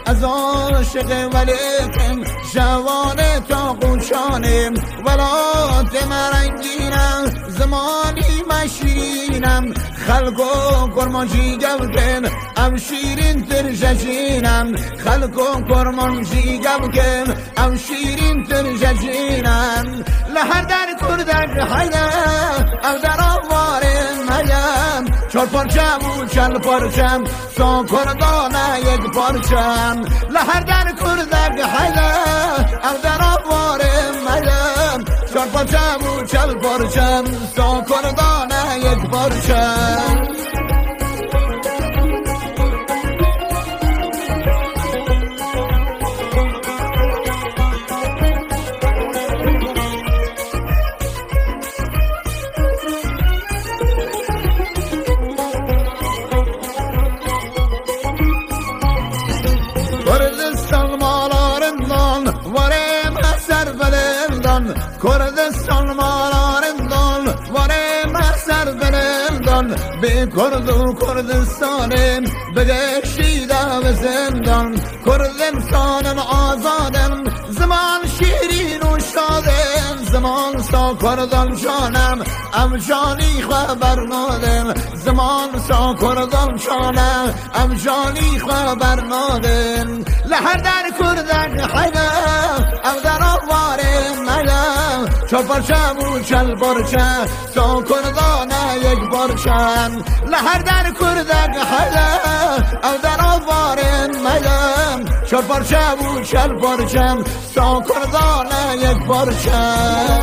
از عاشق ولیکن جوان تا قوشانم ولات مرنگینم زمانی مشینم خلقو کرمانجی گبکن ام شیرین تر ججینم خلقو کرمانجی گبکن ام شیرین تر ججینم لهر در کردک حیده ام در آوارم هیم چار پارچم و چل پارچم سا کردانه یک پارچم لهر در کردک حیده ام در آوارم هیم چار پارچم و چل پارچم سا کردانه یک پارچم Kurdistan mağalarından varım eser belimden Kurdistan mağalarından varım eser belimden Bir kurdu Kurdistan'ım bedeşide ve zindan Kurdistan'ım azadım zaman şirin uşadım Zaman sağ kurdum canım em cani haber nadim Zaman sağ kurdum canım em cani haber nadim لهر در کردک حیده ام در آوارم میم چار پارچم و چل پارچه سا کردانه یک پارچم لهر در کردک حیده ام در آوارم میم چار پارچم و چل پارچم سا کردانه یک پارچم